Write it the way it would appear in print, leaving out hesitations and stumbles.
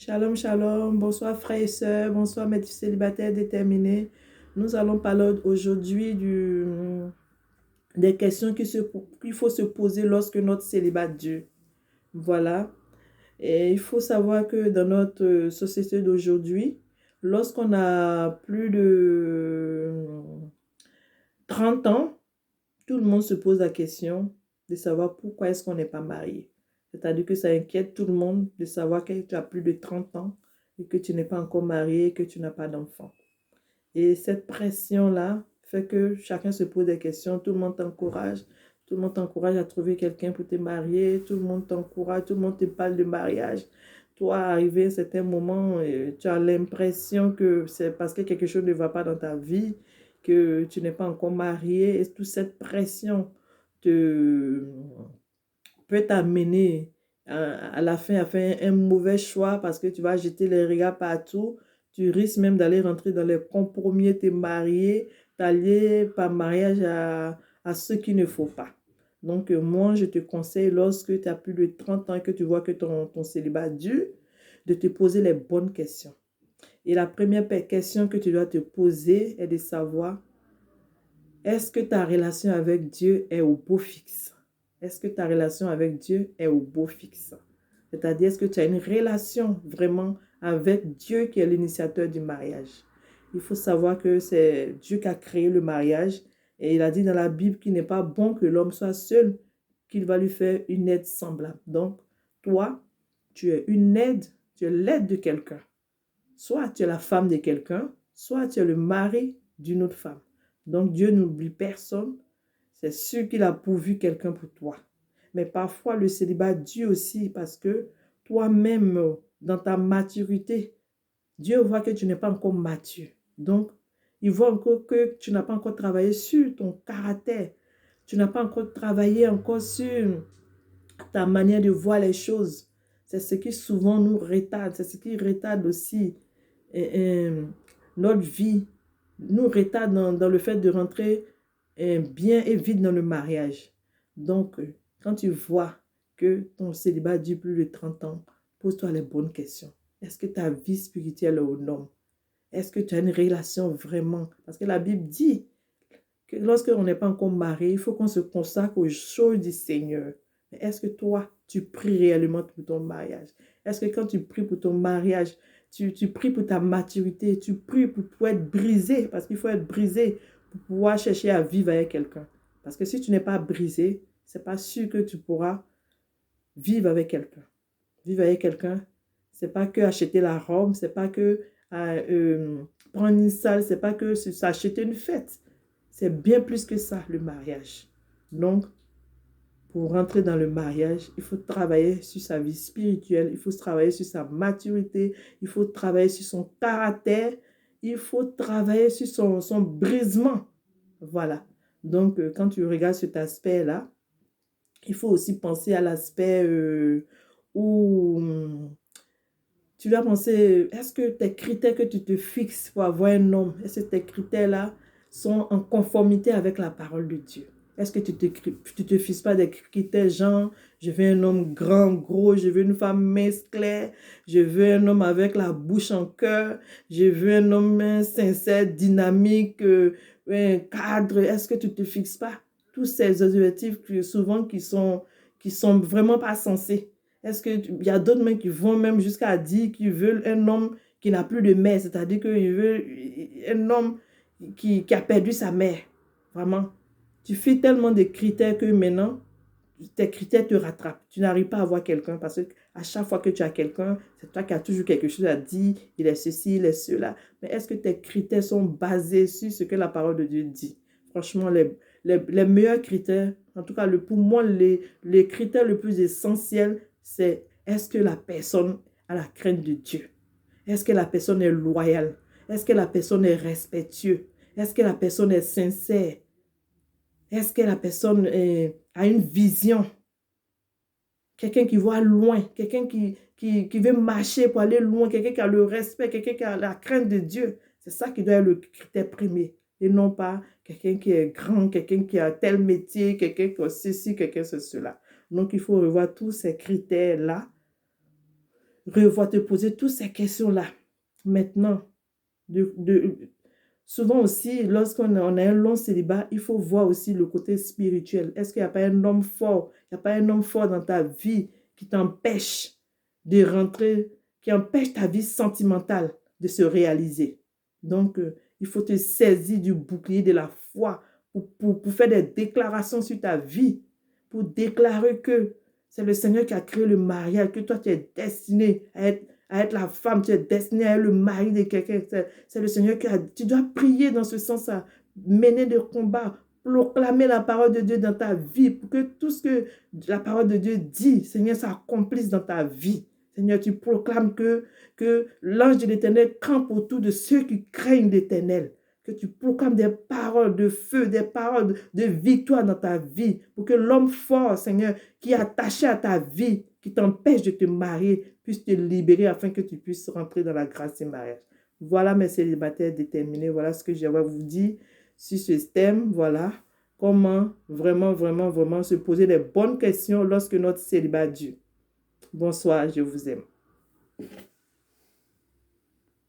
Shalom, shalom. Bonsoir frères et sœurs. Bonsoir mes célibataires déterminés. Nous allons parler aujourd'hui des questions qu'il faut se poser lorsque notre célibat dure. Voilà. Et il faut savoir que dans notre société d'aujourd'hui, lorsqu'on a plus de 30 ans, tout le monde se pose la question de savoir pourquoi est-ce qu'on n'est pas marié. C'est-à-dire que ça inquiète tout le monde de savoir que tu as plus de 30 ans et que tu n'es pas encore marié et que tu n'as pas d'enfant. Et cette pression-là fait que chacun se pose des questions, tout le monde t'encourage. Tout le monde t'encourage à trouver quelqu'un pour te marier. Tout le monde t'encourage, tout le monde te parle de mariage. Toi, arrivé à un certain moment, tu as l'impression que c'est parce que quelque chose ne va pas dans ta vie, que tu n'es pas encore marié. Et toute cette pression te, peut t'amener à la fin à faire un mauvais choix parce que tu vas jeter les regards partout. Tu risques même d'aller rentrer dans les compromis, te marier, t'allier par mariage à ce qu'il ne faut pas. Donc, moi, je te conseille, lorsque tu as plus de 30 ans et que tu vois que ton célibat dure, de te poser les bonnes questions. Et la première question que tu dois te poser est de savoir, est-ce que ta relation avec Dieu est au beau fixe? Est-ce que ta relation avec Dieu est au beau fixe? C'est-à-dire, est-ce que tu as une relation vraiment avec Dieu qui est l'initiateur du mariage? Il faut savoir que c'est Dieu qui a créé le mariage et il a dit dans la Bible qu'il n'est pas bon que l'homme soit seul, qu'il va lui faire une aide semblable. Donc, toi, tu es une aide, tu es l'aide de quelqu'un. Soit tu es la femme de quelqu'un, soit tu es le mari d'une autre femme. Donc, Dieu n'oublie personne. C'est sûr qu'il a pourvu quelqu'un pour toi. Mais parfois, le célibat dure aussi parce que toi-même, dans ta maturité, Dieu voit que tu n'es pas encore mature. Donc, il voit encore que tu n'as pas encore travaillé sur ton caractère. Tu n'as pas encore travaillé encore sur ta manière de voir les choses. C'est ce qui souvent nous retarde. C'est ce qui retarde aussi notre vie. Nous retarde dans le fait de rentrer bien et vite dans le mariage. Donc, quand tu vois que ton célibat dure plus de 30 ans, pose-toi les bonnes questions. Est-ce que ta vie spirituelle est aux normes? Est-ce que tu as une relation vraiment? Parce que la Bible dit que lorsqu'on n'est pas encore marié, il faut qu'on se consacre aux choses du Seigneur. Mais est-ce que toi, tu pries réellement pour ton mariage? Est-ce que quand tu pries pour ton mariage, tu pries pour ta maturité, tu pries pour être brisé, parce qu'il faut être brisé pour pouvoir chercher à vivre avec quelqu'un. Parce que si tu n'es pas brisé, c'est pas sûr que tu pourras vivre avec quelqu'un. Vivre avec quelqu'un, c'est pas que acheter la robe, c'est pas que prendre une salle, c'est pas que s'acheter une fête. C'est bien plus que ça, le mariage. Donc, pour rentrer dans le mariage, il faut travailler sur sa vie spirituelle, il faut travailler sur sa maturité, il faut travailler sur son caractère, il faut travailler sur son brisement. Voilà. Donc, quand tu regardes cet aspect-là, il faut aussi penser à l'aspect où tu dois penser, est-ce que tes critères que tu te fixes pour avoir un homme, est-ce que tes critères-là sont en conformité avec la parole de Dieu? Est-ce que tu te fixes pas des critères genre, je veux un homme grand, gros, je veux une femme mince, claire, je veux un homme avec la bouche en cœur, je veux un homme sincère, dynamique, un cadre. Est-ce que tu te fixes pas tous ces objectifs qui sont vraiment pas sensés? Est-ce qu'il y a d'autres même qui vont même jusqu'à dire qu'ils veulent un homme qui n'a plus de mère, c'est-à-dire qu'ils veulent un homme qui a perdu sa mère. Vraiment. Tu fais tellement de critères que maintenant, tes critères te rattrapent. Tu n'arrives pas à voir quelqu'un parce qu'à chaque fois que tu as quelqu'un, c'est toi qui as toujours quelque chose à dire. Il est ceci, il est cela. Mais est-ce que tes critères sont basés sur ce que la parole de Dieu dit? Franchement, les meilleurs critères, en tout cas, pour moi, les critères les plus essentiels, c'est est-ce que la personne a la crainte de Dieu? Est-ce que la personne est loyale? Est-ce que la personne est respectueuse? Est-ce que la personne est sincère? Est-ce que la personne a une vision? Quelqu'un qui voit loin, quelqu'un qui veut marcher pour aller loin, quelqu'un qui a le respect, quelqu'un qui a la crainte de Dieu. C'est ça qui doit être le critère premier. Et non pas quelqu'un qui est grand, quelqu'un qui a tel métier, quelqu'un qui a ceci, quelqu'un qui a cela. Donc, il faut revoir tous ces critères-là revoir, te poser toutes ces questions-là. Maintenant, souvent aussi, lorsqu'on a un long célibat, il faut voir aussi le côté spirituel. Est-ce qu'il n'y a pas un homme fort, il n'y a pas un homme fort dans ta vie qui t'empêche de rentrer, qui empêche ta vie sentimentale de se réaliser. Donc, il faut te saisir du bouclier de la foi pour faire des déclarations sur ta vie, pour déclarer que c'est le Seigneur qui a créé le mariage, que toi, tu es destiné à être la femme, tu es destiné à être le mari de quelqu'un. C'est le Seigneur qui a... Tu dois prier dans ce sens-là, mener des combats, proclamer la parole de Dieu dans ta vie, pour que tout ce que la parole de Dieu dit, Seigneur, s'accomplisse dans ta vie. Seigneur, tu proclames que l'ange de l'Éternel campe autour de ceux qui craignent l'Éternel. Que tu proclames des paroles de feu, des paroles de victoire dans ta vie. Pour que l'homme fort, Seigneur, qui est attaché à ta vie, qui t'empêche de te marier, puisse te libérer afin que tu puisses rentrer dans la grâce du mariage. Voilà mes célibataires déterminés. Voilà ce que j'avais à vous dire sur ce thème. Voilà comment vraiment se poser les bonnes questions lorsque notre célibat dure. Bonsoir, je vous aime.